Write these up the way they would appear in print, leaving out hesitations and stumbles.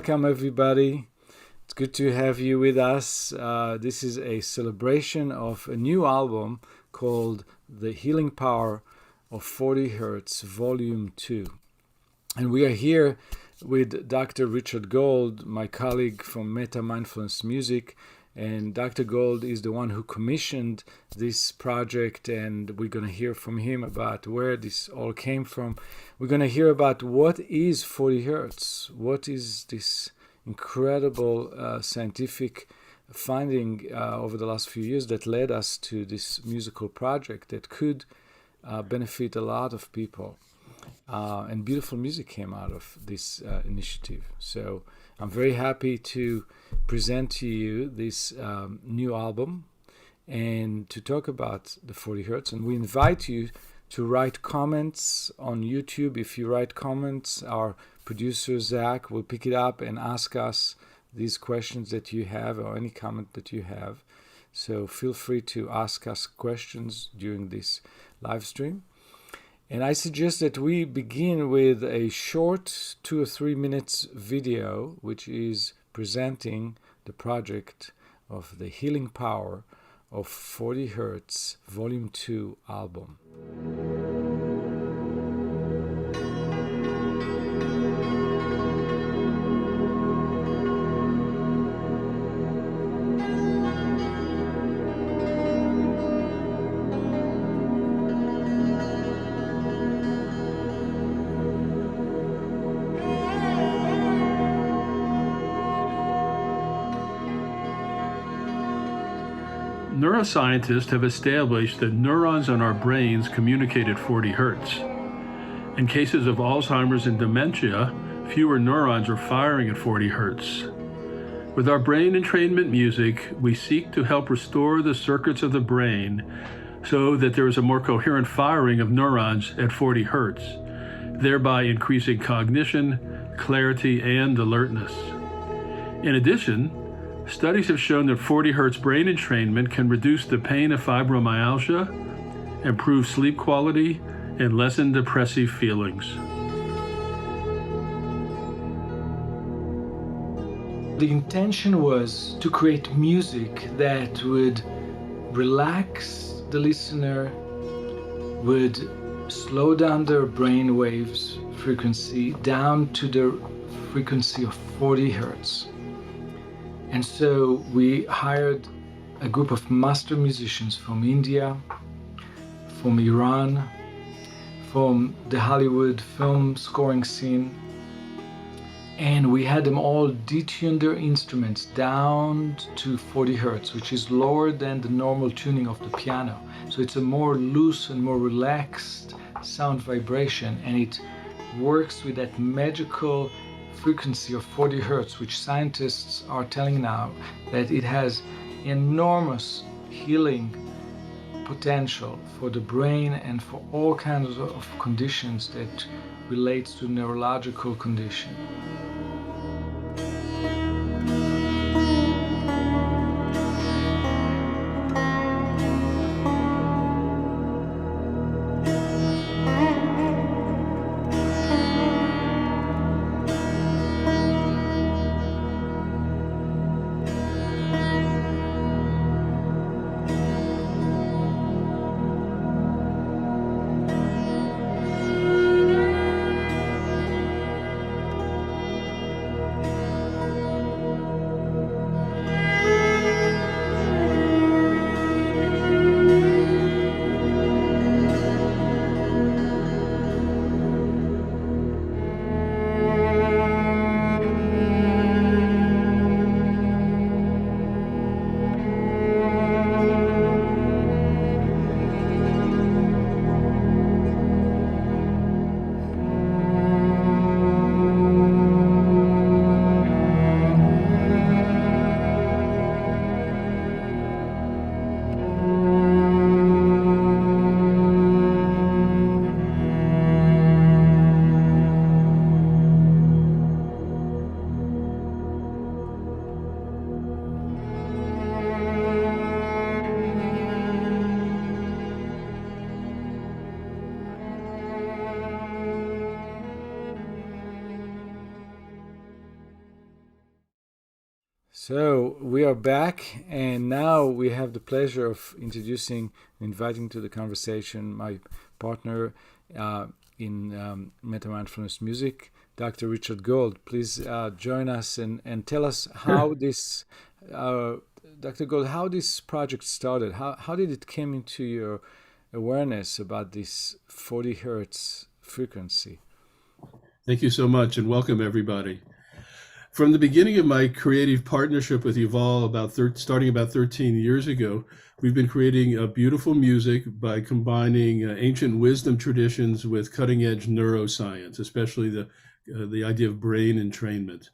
Welcome, everybody. It's good to have you with us. This is a celebration of a new album called The Healing Power of 40 Hertz, Volume 2. And we are here with Dr. Richard Gold, my colleague from Metta Mindfulness Music. And Dr. Gold is the one who commissioned this project, and we're going to hear from him about where this all came from. We're going to hear about what is 40 Hertz, what is this incredible scientific finding over the last few years that led us to this musical project that could benefit a lot of people. And beautiful music came out of this initiative. So I'm very happy to present to you this new album and to talk about the 40 Hertz. And we invite you to write comments on YouTube. If you write comments, our producer Zach will pick it up and ask us these questions that you have or any comment that you have. So feel free to ask us questions during this live stream. And I suggest that we begin with a short 2 or 3 minutes video, which is presenting the project of the Healing Power of 40 Hertz Volume 2 album. Neuroscientists have established that neurons in our brains communicate at 40 hertz. In cases of Alzheimer's and dementia, fewer neurons are firing at 40 hertz. With our brain entrainment music, we seek to help restore the circuits of the brain so that there is a more coherent firing of neurons at 40 hertz, thereby increasing cognition, clarity, and alertness. In addition, studies have shown that 40 hertz brain entrainment can reduce the pain of fibromyalgia, improve sleep quality, and lessen depressive feelings. The intention was to create music that would relax the listener, would slow down their brain waves frequency down to the frequency of 40 hertz. And so we hired a group of master musicians from India, from Iran, from the Hollywood film scoring scene, and we had them all detune their instruments down to 40 hertz, which is lower than the normal tuning of the piano. So it's a more loose and more relaxed sound vibration, and it works with that magical frequency of 40 hertz, which scientists are telling now that it has enormous healing potential for the brain and for all kinds of conditions that relates to neurological condition. So we are back, and now we have the pleasure of inviting to the conversation my partner in Metta Mindfulness Music, Dr. Richard Gold. Please join us and tell us how this, Dr. Gold, how this project started. How did it come into your awareness about this 40 hertz frequency? Thank you so much, and welcome everybody. From the beginning of my creative partnership with Yuval, starting about 13 years ago, we've been creating beautiful music by combining ancient wisdom traditions with cutting-edge neuroscience, especially the idea of brain entrainment.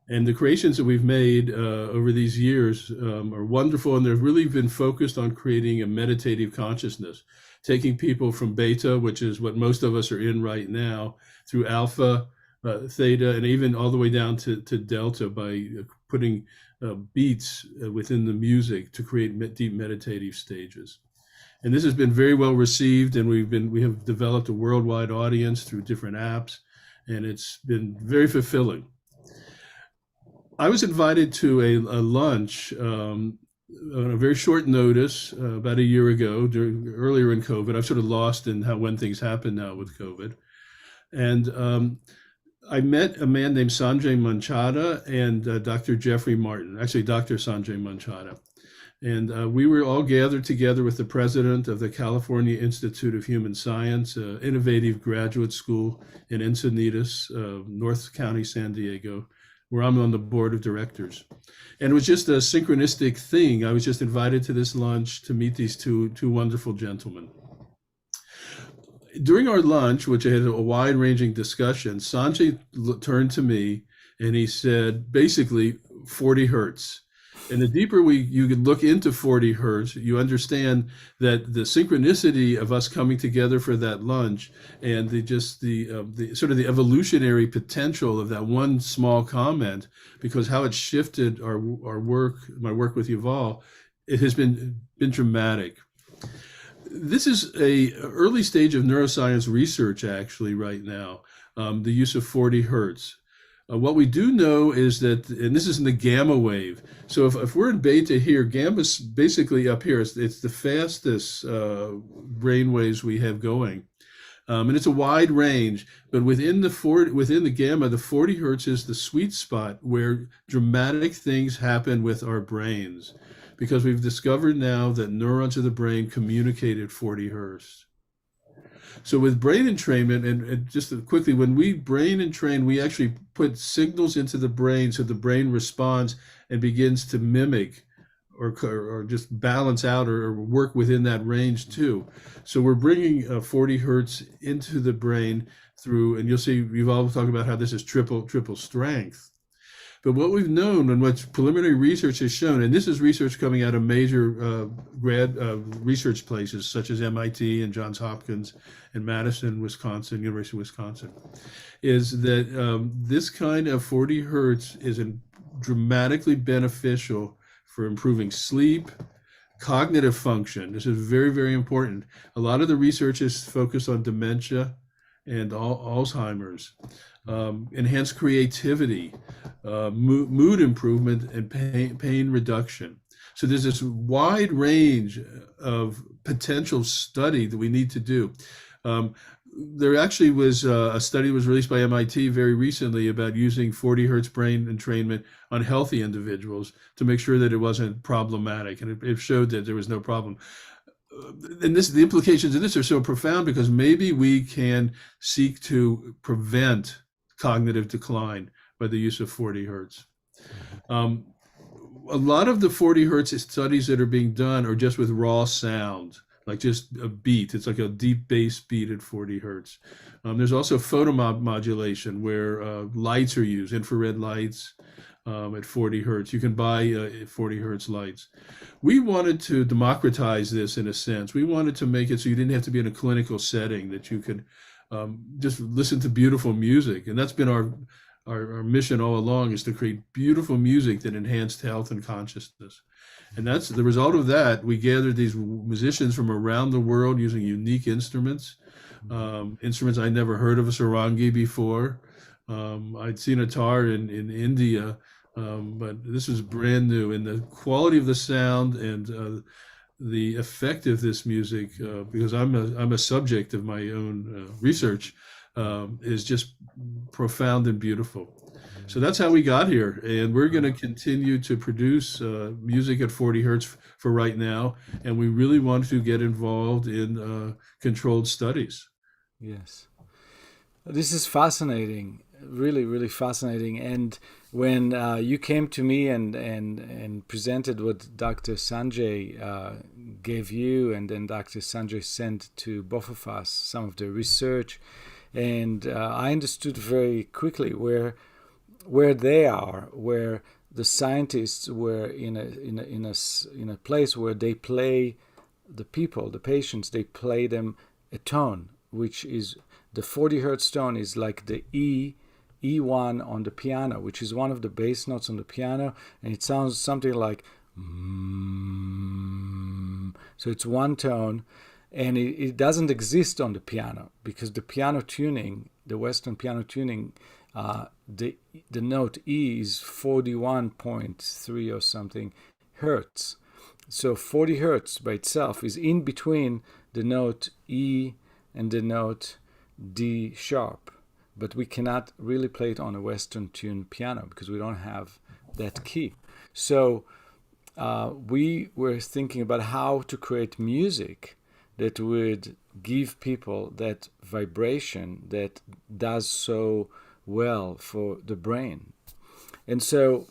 And the creations that we've made over these years are wonderful, and they've really been focused on creating a meditative consciousness, taking people from beta, which is what most of us are in right now, through alpha, theta, and even all the way down to delta by putting beats within the music to create deep meditative stages. And this has been very well received, and we have developed a worldwide audience through different apps, and it's been very fulfilling. I was invited to a lunch on a very short notice about a year ago, earlier in COVID. I've sort of lost in when things happen now with COVID. And I met a man named Sanjay Manchada and Dr. Jeffrey Martin, actually Dr. Sanjay Manchada. And we were all gathered together with the president of the California Institute of Human Science, innovative graduate school in Encinitas, North County, San Diego, where I'm on the board of directors. And it was just a synchronistic thing. I was just invited to this lunch to meet these two wonderful gentlemen. During our lunch, which had a wide-ranging discussion, Sanjay turned to me and he said, basically, 40 hertz. And the deeper you could look into 40 hertz, you understand that the synchronicity of us coming together for that lunch and the sort of the evolutionary potential of that one small comment, because how it shifted our work, my work with Yuval, it has been dramatic. This is a early stage of neuroscience research actually right now, the use of 40 hertz. What we do know is that, and this is in the gamma wave. So if we're in beta here, gamma's basically up here. It's the fastest brain waves we have going. And it's a wide range, but within the gamma, the 40 hertz is the sweet spot where dramatic things happen with our brains, because we've discovered now that neurons of the brain communicate at 40 hertz. So with brain entrainment, and just quickly, when we brain entrain, we actually put signals into the brain so the brain responds and begins to mimic or just balance out or work within that range too. So we're bringing 40 hertz into the brain through, and you'll see, we've all talked about how this is triple strength. But what we've known and what preliminary research has shown, and this is research coming out of major research places such as MIT and Johns Hopkins and Madison, Wisconsin, University of Wisconsin, is that this kind of 40 hertz is dramatically beneficial for improving sleep, cognitive function. This is very, very important. A lot of the research is focused on dementia and Alzheimer's. Enhanced creativity, mood improvement, and pain reduction. So there's this wide range of potential study that we need to do. There actually was a study was released by MIT very recently about using 40 hertz brain entrainment on healthy individuals to make sure that it wasn't problematic, and it showed that there was no problem. And the implications of this are so profound, because maybe we can seek to prevent cognitive decline by the use of 40 hertz. A lot of the 40 hertz studies that are being done are just with raw sound, like just a beat. It's like a deep bass beat at 40 hertz. There's also photomodulation where lights are used, infrared lights at 40 hertz. You can buy 40 hertz lights. We wanted to democratize this in a sense. We wanted to make it so you didn't have to be in a clinical setting, that you could just listen to beautiful music. And that's been our mission all along, is to create beautiful music that enhanced health and consciousness. And that's the result of that. We gathered these musicians from around the world using unique instruments, instruments I'd never heard of, a sarangi before. I'd seen a tar in India But this is brand new, and the quality of the sound and the effect of this music, because I'm a subject of my own research, is just profound and beautiful. So that's how we got here, and we're going to continue to produce music at 40 hertz for right now, and we really want to get involved in controlled studies. Yes. This is fascinating, really, really fascinating. And when you came to me and presented what Dr. Sanjay gave you, and then Dr. Sanjay sent to both of us some of the research, and I understood very quickly where they are, where the scientists were in a place where they play the people, the patients, they play them a tone, which is the 40 hertz tone is like the E1 on the piano, which is one of the bass notes on the piano, and it sounds something like so it's one tone, and it doesn't exist on the piano because the piano tuning, the Western piano tuning, the note E is 41.3 or something hertz. So 40 hertz by itself is in between the note E and the note D sharp. But we cannot really play it on a Western tuned piano because we don't have that key. So we were thinking about how to create music that would give people that vibration that does so well for the brain. And so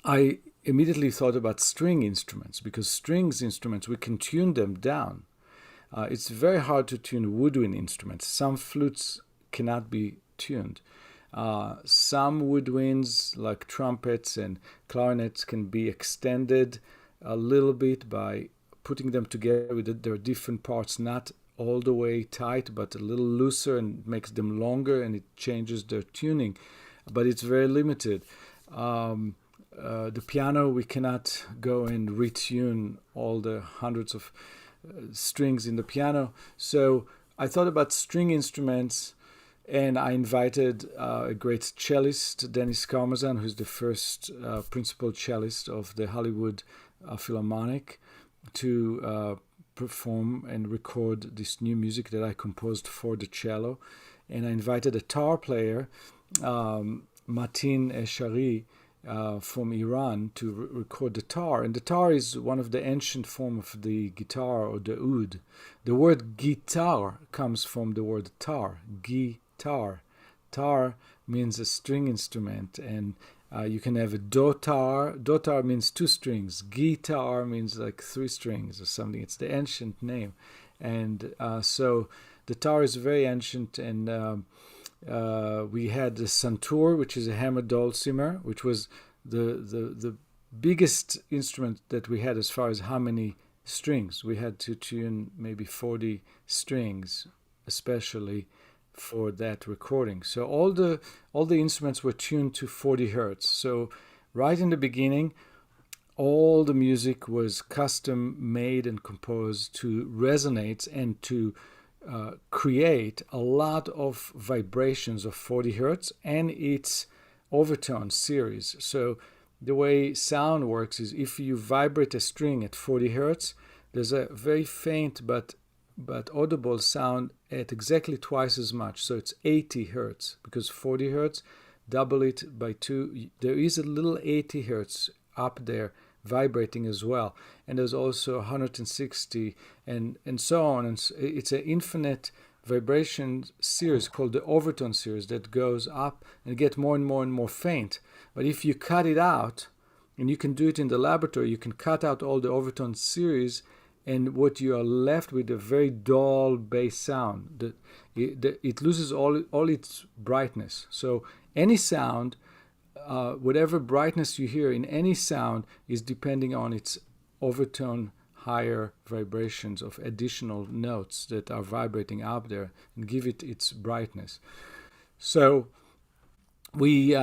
I immediately thought about string instruments, because strings instruments, we can tune them down. It's very hard to tune woodwind instruments. Some flutes cannot be tuned. Some woodwinds, like trumpets and clarinets, can be extended a little bit by putting them together with their different parts, not all the way tight, but a little looser, and makes them longer, and it changes their tuning. But it's very limited. The piano, we cannot go and retune all the hundreds of strings in the piano. So I thought about string instruments, and I invited a great cellist, Dennis Karmazan, who's the first principal cellist of the Hollywood Philharmonic, to perform and record this new music that I composed for the cello. And I invited a tar player, Matin Eshari, from Iran, to record the tar. And the tar is one of the ancient form of the guitar, or the oud. The word guitar comes from the word tar, guitar. Tar means a string instrument, and you can have a dotar. Dotar means two strings. Guitar means like three strings or something. It's the ancient name. And so the tar is very ancient, and we had the santur, which is a hammered dulcimer, which was the biggest instrument that we had as far as how many strings. We had to tune maybe 40 strings, especially for that recording. So all the instruments were tuned to 40 hertz. So right in the beginning, all the music was custom made and composed to resonate and to create a lot of vibrations of 40 hertz and its overtone series. So the way sound works is if you vibrate a string at 40 hertz, there's a very faint but audible sound at exactly twice as much. So it's 80 hertz, because 40 hertz, double it by 2. There is a little 80 hertz up there vibrating as well. And there's also 160 and so on. And it's an infinite vibration series called the overtone series that goes up and get more and more and more faint. But if you cut it out, and you can do it in the laboratory, you can cut out all the overtone series, and what you are left with a very dull bass sound. It loses all its brightness. So any sound, whatever brightness you hear in any sound, is depending on its overtone higher vibrations of additional notes that are vibrating up there and give it its brightness. So we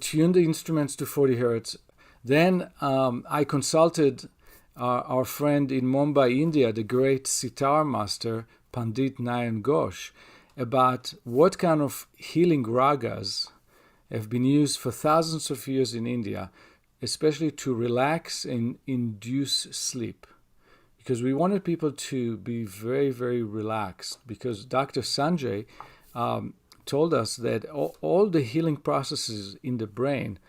tuned the instruments to 40 hertz. Then I consulted our friend in Mumbai, India, the great sitar master, Pandit Nayan Ghosh, about what kind of healing ragas have been used for thousands of years in India, especially to relax and induce sleep. Because we wanted people to be very, very relaxed. Because Dr. Sanjay told us that all the healing processes in the brain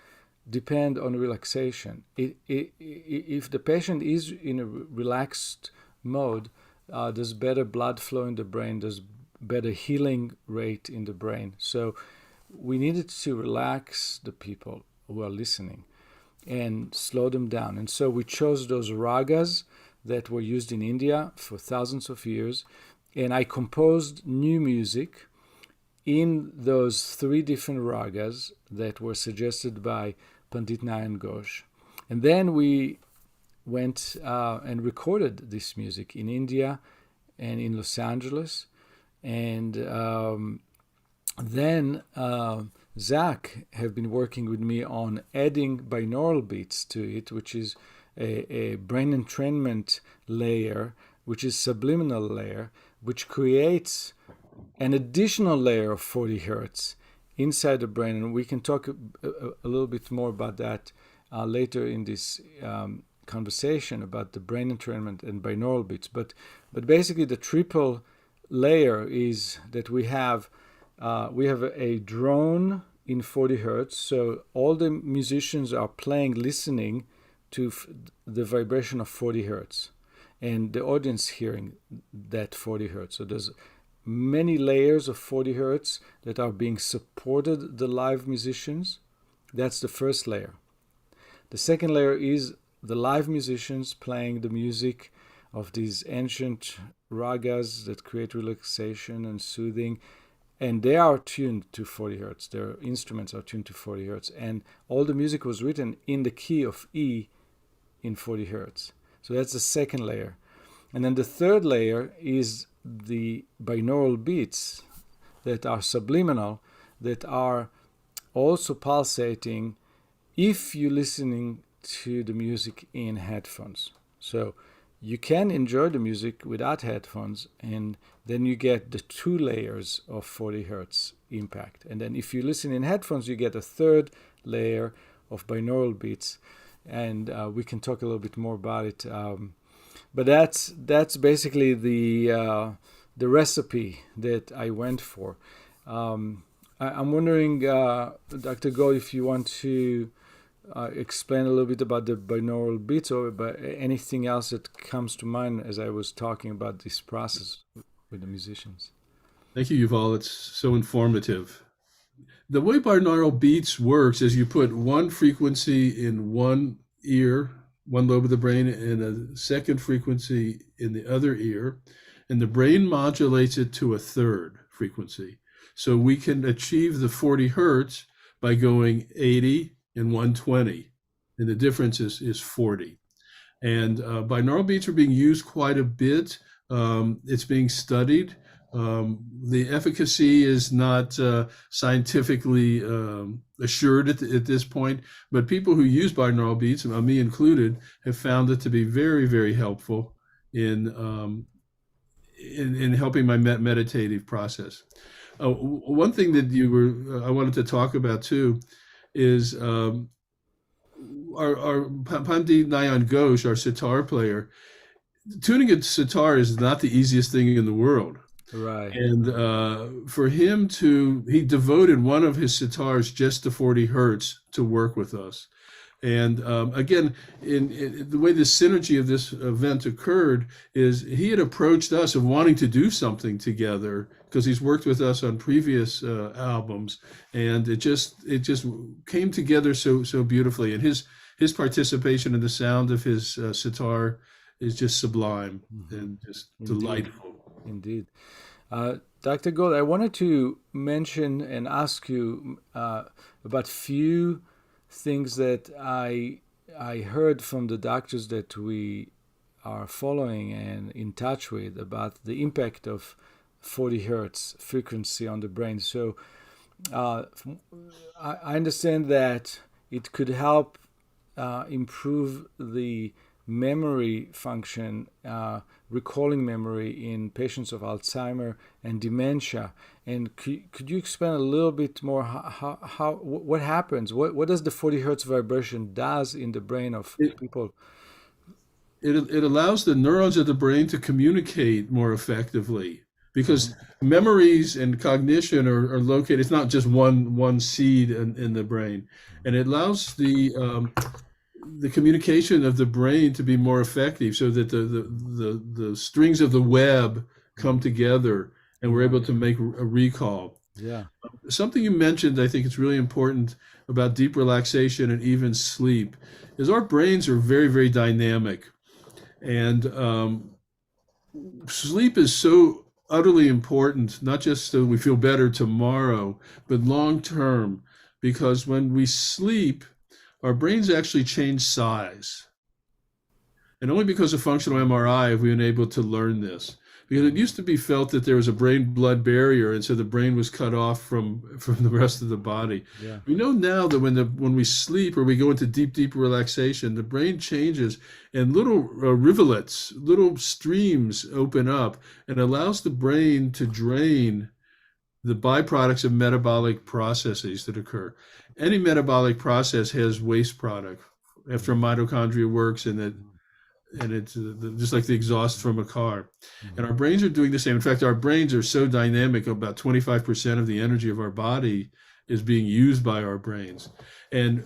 depend on relaxation. If the patient is in a relaxed mode, there's better blood flow in the brain, there's better healing rate in the brain. So we needed to relax the people who are listening and slow them down. And so we chose those ragas that were used in India for thousands of years, and I composed new music in those 3 different ragas that were suggested by Pandit Nayan Ghosh. And then we went and recorded this music in India and in Los Angeles. And then Zach have been working with me on adding binaural beats to it, which is a brain entrainment layer, which is subliminal layer, which creates an additional layer of 40 hertz inside the brain. And we can talk a little bit more about that later in this conversation about the brain entrainment and binaural beats. But basically the triple layer is that we have a drone in 40 hertz. So all the musicians are playing, listening to the vibration of 40 hertz, and the audience hearing that 40 hertz. So there's many layers of 40 hertz that are being supported the live musicians. That's the first layer. The second layer is the live musicians playing the music of these ancient ragas that create relaxation and soothing, and they are tuned to 40 hertz. Their instruments are tuned to 40 hertz, and all the music was written in the key of E in 40 hertz. So that's the second layer. And then the third layer is the binaural beats that are subliminal, that are also pulsating if you're listening to the music in headphones. So you can enjoy the music without headphones, and then you get the 2 layers of 40 hertz impact. And then if you listen in headphones, you get a third layer of binaural beats, and we can talk a little bit more about it. But that's basically the recipe that I went for. I'm wondering, Dr. Gold, if you want to explain a little bit about the binaural beats, or about anything else that comes to mind as I was talking about this process with the musicians. Thank you, Yuval. It's so informative. The way binaural beats works is you put one frequency in one ear, one lobe of the brain, and a second frequency in the other ear, and the brain modulates it to a third frequency. So we can achieve the 40 hertz by going 80 and 120, and the difference is 40. And binaural beats are being used quite a bit. It's being studied. The efficacy is not scientifically assured at this point, but people who use binaural beats, me included, have found it to be very, very helpful in helping my meditative process. One thing that I wanted to talk about too is our Pandit Nayan Ghosh, our sitar player. Tuning a sitar is not the easiest thing in the world. Right. And for him he devoted one of his sitars just to 40 hertz to work with us. And again, in the way the synergy of this event occurred is he had approached us of wanting to do something together because he's worked with us on previous albums, and it just came together so beautifully. And his participation in the sound of his sitar is just sublime and just delightful. Indeed. Dr. Gold, I wanted to mention and ask you about few things that I heard from the doctors that we are following and in touch with about the impact of 40 hertz frequency on the brain. So I understand that it could help improve the memory function recalling memory in patients of Alzheimer and dementia. And could you explain a little bit more what happens? What does the 40 hertz vibration does in the brain of It, people? it allows the neurons of the brain to communicate more effectively because Mhm. memories and cognition are located. It's not just one seed in the brain, and it allows the communication of the brain to be more effective, so that the strings of the web come together, and we're Yeah, able to make a recall. yeah. Something you mentioned, I think it's really important about deep relaxation and even sleep, is our brains are very, very dynamic. And sleep is so utterly important, not just so we feel better tomorrow, but long term, because when we sleep, our brains actually change size. And only because of functional MRI have we been able to learn this. Because it used to be felt that there was a brain-blood barrier, and so the brain was cut off from the rest of the body. Yeah. We know now that when we sleep or we go into deep relaxation, the brain changes, and little rivulets, little streams open up, and allows the brain to drain the byproducts of metabolic processes that occur. Any metabolic process has waste product after mitochondria works, and it's just like the exhaust from a car. And our brains are doing the same. In fact, our brains are so dynamic, about 25% of the energy of our body is being used by our brains. And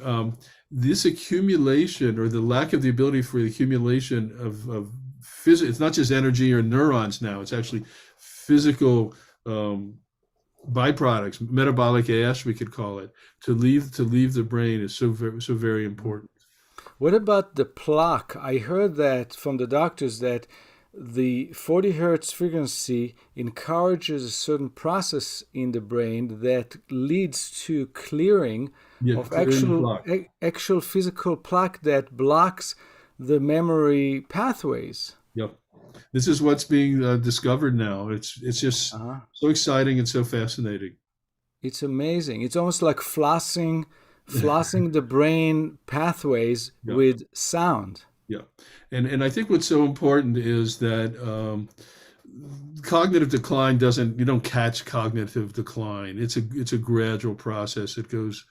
this accumulation, or the lack of the ability for the accumulation of physical, it's not just energy or neurons now, it's actually physical byproducts, metabolic ash, we could call it, to leave the brain is so very important. What about the plaque? I heard that from the doctors that the 40 hertz frequency encourages a certain process in the brain that leads to clearing Yeah, of clearing the plaque. actual physical plaque that blocks the memory pathways. Yep. This is what's being discovered now. It's just Uh-huh. so exciting and so fascinating. It's amazing. It's almost like flossing the brain pathways Yeah, with sound. yeah. And I think what's so important is that cognitive decline doesn't, you don't catch cognitive decline. It's a gradual process that goes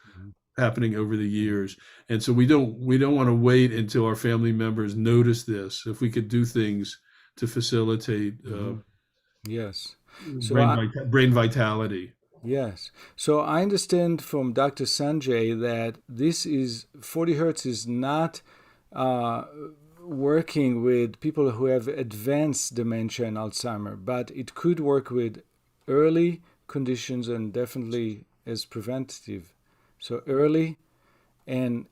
happening over the years. And so we don't want to wait until our family members notice this. If we could do things to facilitate Mhm. Yes. So brain brain vitality. yes. So I understand from Dr. Sanjay that this is 40 hertz is not uh, working with people who have advanced dementia and Alzheimer, but it could work with early conditions and definitely as preventative. So early and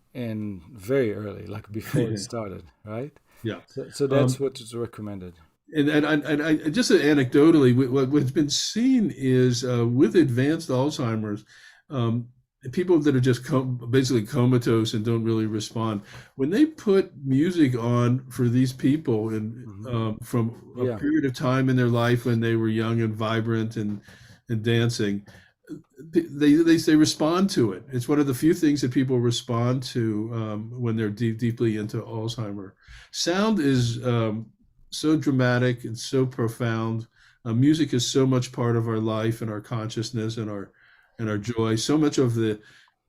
very early, like before it started, right? Yeah. So that's what is recommended. And I just anecdotally, what's been seen is with advanced Alzheimer's, um, people that are just basically comatose and don't really respond, when they put music on for these people, and from a Yeah. period of time in their life when they were young and vibrant and dancing, they respond to it. It's one of the few things that people respond to when they're deeply into Alzheimer. Sound is so dramatic and so profound. Music is so much part of our life and our consciousness and our joy. So much of the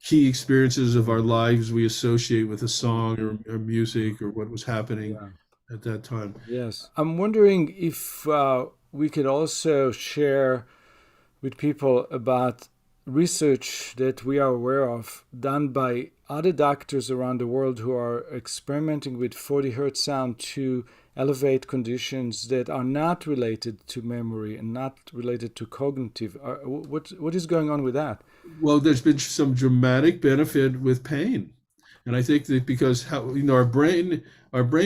key experiences of our lives we associate with a song or music or what was happening Yeah. at that time. Yes. I'm wondering if we could also share with people about research that we are aware of done by other doctors around the world who are experimenting with 40 hertz sound to elevate conditions that are not related to memory and not related to cognitive. What is going on with that? Well, there's been some dramatic benefit with pain. And I think that because our brain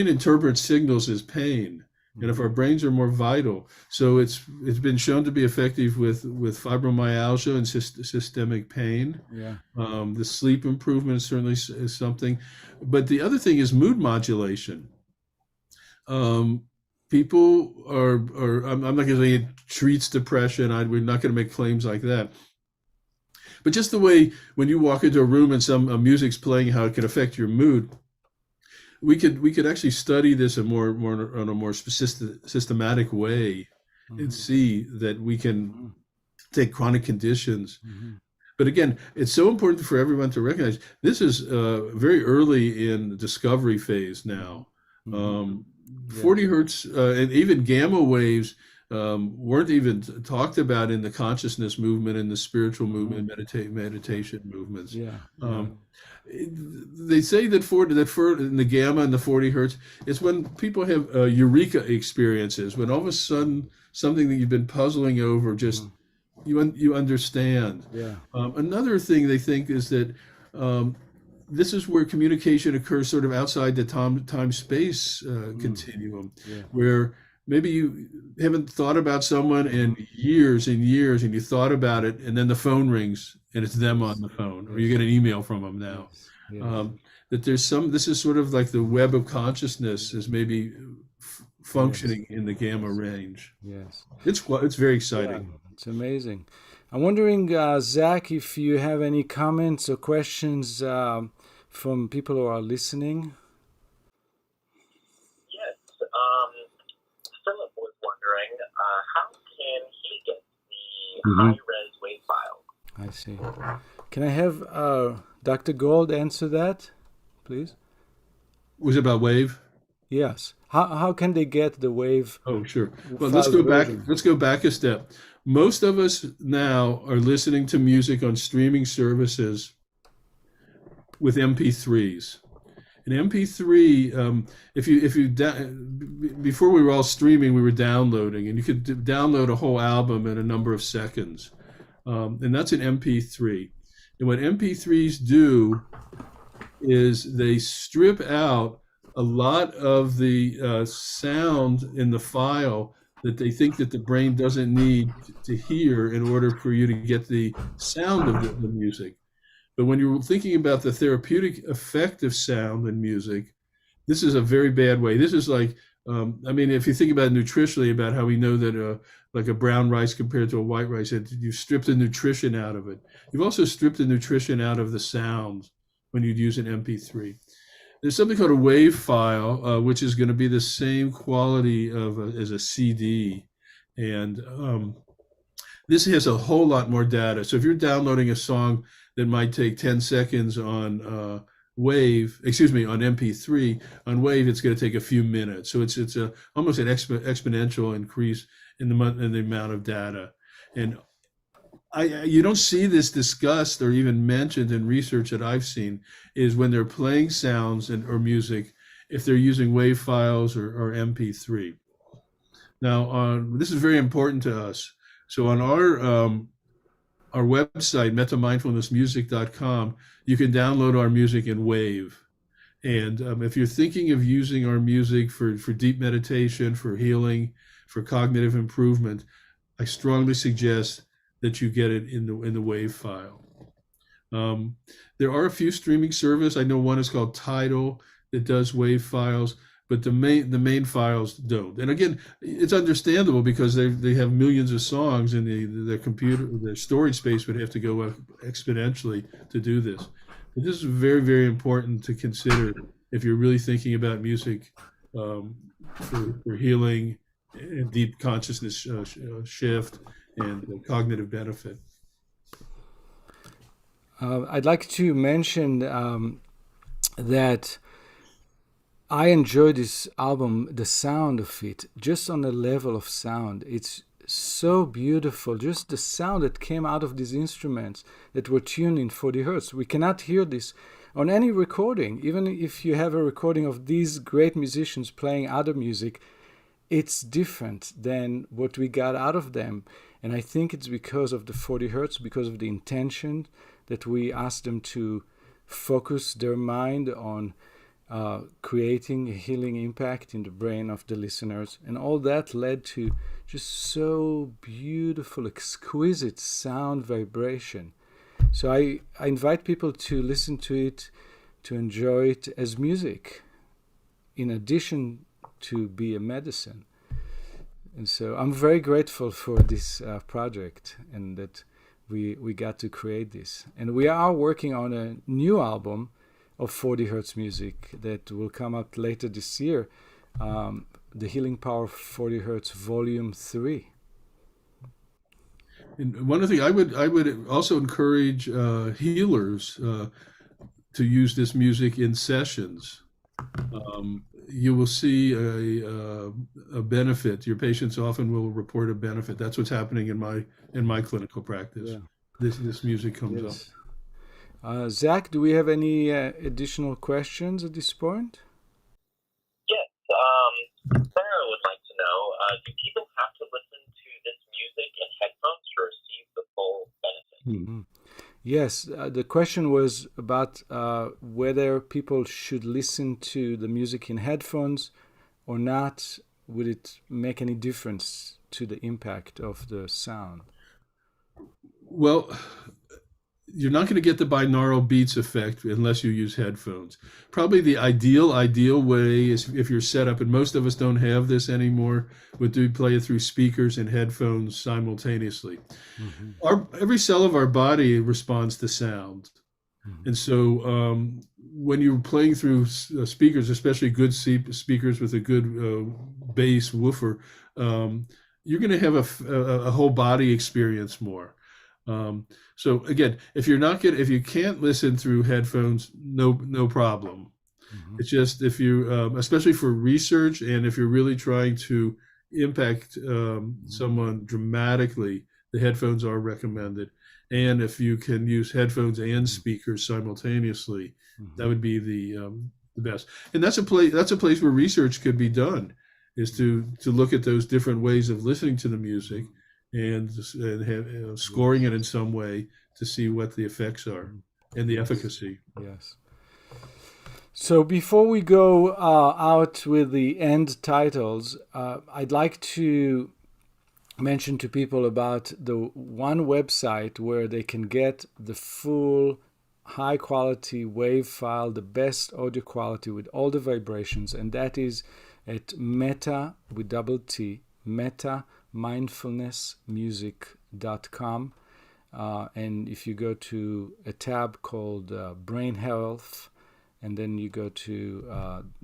interprets signals as pain. And if our brains are more vital, so it's been shown to be effective with fibromyalgia and systemic pain. Yeah. The sleep improvement certainly is something, but the other thing is mood modulation. People I'm not going to say it treats depression. We're not going to make claims like that. But just the way when you walk into a room and some music's playing, how it can affect your mood. we could actually study this more on a more systematic way and see that we can take chronic conditions. But again, it's so important for everyone to recognize this is very early in the discovery phase now. 40 hertz and even gamma waves weren't even talked about in the consciousness movement and the spiritual movement, meditation movements. They say that for in the gamma and the 40 hertz, it's when people have eureka experiences, when all of a sudden something that you've been puzzling over just you understand. Another thing they think is that this is where communication occurs sort of outside the time-space continuum, where maybe you haven't thought about someone in years and years, and you thought about it, and then the phone rings, and it's them on the phone, or you get an email from them now. That this is sort of like the web of consciousness is maybe functioning in the gamma range. It's very exciting. It's amazing. I'm wondering, Zach, if you have any comments or questions from people who are listening. Yes. Philip was wondering, how can he get the high-res wave file? I see. Can I have Dr. Gold answer that, please? Was it about wave? Yes. How can they get the wave? Oh, sure. Well, let's go back. Let's go back a step. Most of us now are listening to music on streaming services with MP3s. An MP3, before we were all streaming, we were downloading, and you could download a whole album in a number of seconds, and that's an MP3. And what MP3s do is they strip out a lot of the sound in the file that they think that the brain doesn't need to hear in order for you to get the sound of the music. But when you're thinking about the therapeutic effect of sound and music, this is a very bad way. This is like, if you think about nutritionally, about how we know that like a brown rice compared to a white rice, you've stripped the nutrition out of it. You've also stripped the nutrition out of the sound when you'd use an MP3. There's something called a wave file, which is going to be the same quality as a CD. And this has a whole lot more data. So if you're downloading a song that might take 10 seconds on on MP3, on wave, it's going to take a few minutes. So it's almost an exponential increase in the amount of data. And you don't see this discussed or even mentioned in research that I've seen, is when they're playing sounds or music, if they're using wave files or MP3. Now, this is very important to us. So on our website, mettamindfulnessmusic.com, you can download our music in wave. And if you're thinking of using our music for deep meditation, for healing, for cognitive improvement, I strongly suggest that you get it in the wave file. There are a few streaming services. I know one is called Tidal that does wave files, but the main files don't. And again, it's understandable because they have millions of songs, and their storage space would have to go up exponentially to do this. But this is very, very important to consider if you're really thinking about music for healing and deep consciousness shift and cognitive benefit. I'd like to mention that I enjoy this album, the sound of it, just on the level of sound. It's so beautiful, just the sound that came out of these instruments that were tuned in 40 hertz. We cannot hear this on any recording. Even if you have a recording of these great musicians playing other music, it's different than what we got out of them. And I think it's because of the 40 hertz, because of the intention that we asked them to focus their mind on creating a healing impact in the brain of the listeners. And all that led to just so beautiful, exquisite sound vibration. So I invite people to listen to it, to enjoy it as music, in addition to be a medicine. And so I'm very grateful for this project and that we got to create this. And we are working on a new album of 40 hertz music that will come out later this year, The Healing Power of 40 Hertz Volume 3. And one of the things I would also encourage healers to use this music in sessions. You will see a benefit. Your patients often will report a benefit. That's what's happening in my clinical practice. Yeah. This music comes up. Zach, do we have any additional questions at this point? Yes. Sarah would like to know, do people have to listen to this music in headphones to receive the full benefit? Mm-hmm. Yes, the question was about whether people should listen to the music in headphones or not. Would it make any difference to the impact of the sound? Well, you're not going to get the binaural beats effect unless you use headphones. Probably the ideal way is if you're set up, and most of us don't have this anymore, would do play it through speakers and headphones simultaneously. Mm-hmm. Every cell of our body responds to sound. Mm-hmm. And so when you're playing through speakers, especially good speakers with a good bass woofer, you're going to have a whole body experience more. So again, if you can't listen through headphones, no problem. Mm-hmm. It's just if you, especially for research, and if you're really trying to impact someone dramatically, the headphones are recommended. And if you can use headphones and speakers simultaneously, mm-hmm. that would be the best. And that's a place where research could be done, is to look at those different ways of listening to the music. And have, scoring it in some way to see what the effects are and the efficacy. Yes. So before we go out with the end titles, I'd like to mention to people about the one website where they can get the full high quality wave file, the best audio quality with all the vibrations, and that is at Metta with double T, Metta mindfulnessmusic.com, and if you go to a tab called Brain Health, and then you go to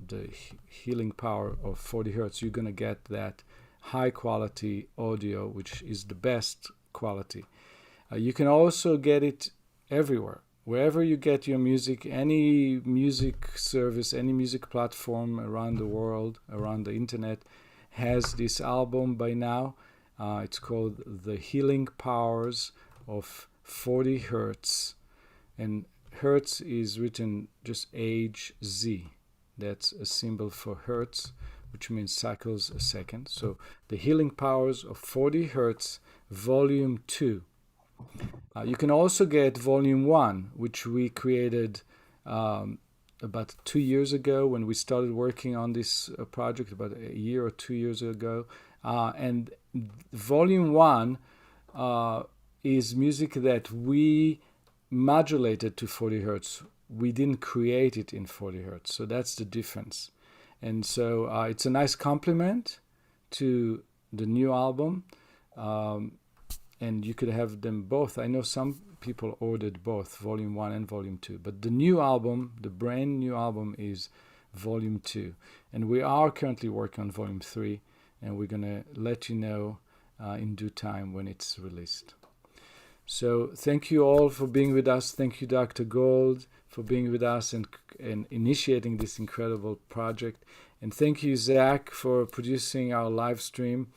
the Healing Power of 40 Hertz, you're going to get that high quality audio, which is the best quality. You can also get it everywhere, wherever you get your music, any music service, any music platform around the world, around the internet, has this album by now. It's called The Healing Powers of 40 Hertz. And Hertz is written just H-Z. That's a symbol for Hertz, which means cycles a second. So The Healing Powers of 40 Hertz, Volume 2. You can also get Volume 1, which we created about 2 years ago when we started working on this project, about a year or 2 years ago. And Volume 1 is music that we modulated to 40 hertz. We didn't create it in 40 hertz. So that's the difference. And so it's a nice complement to the new album. And you could have them both. I know some people ordered both, Volume 1 and Volume 2. But the new album, the brand new album, is Volume 2. And we are currently working on Volume 3. And we're going to let you know in due time when it's released. So thank you all for being with us. Thank you, Dr. Gold, for being with us and initiating this incredible project. And thank you, Zach, for producing our live stream.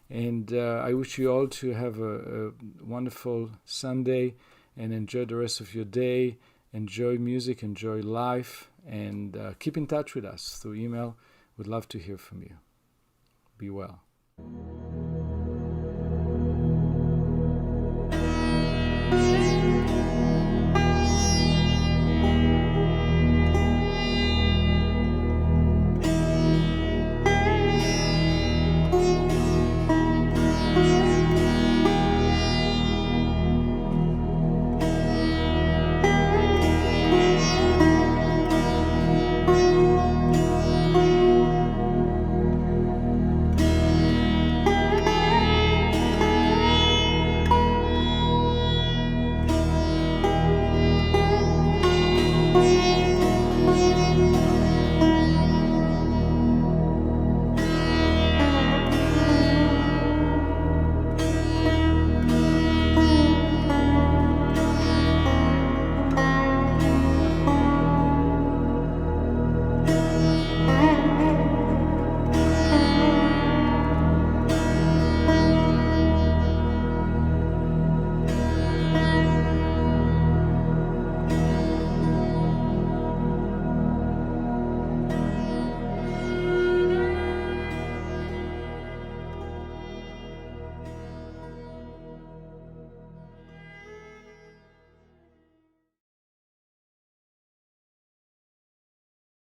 And I wish you all to have a wonderful Sunday and enjoy the rest of your day. Enjoy music, enjoy life, and keep in touch with us through email. We'd love to hear from you. Be well.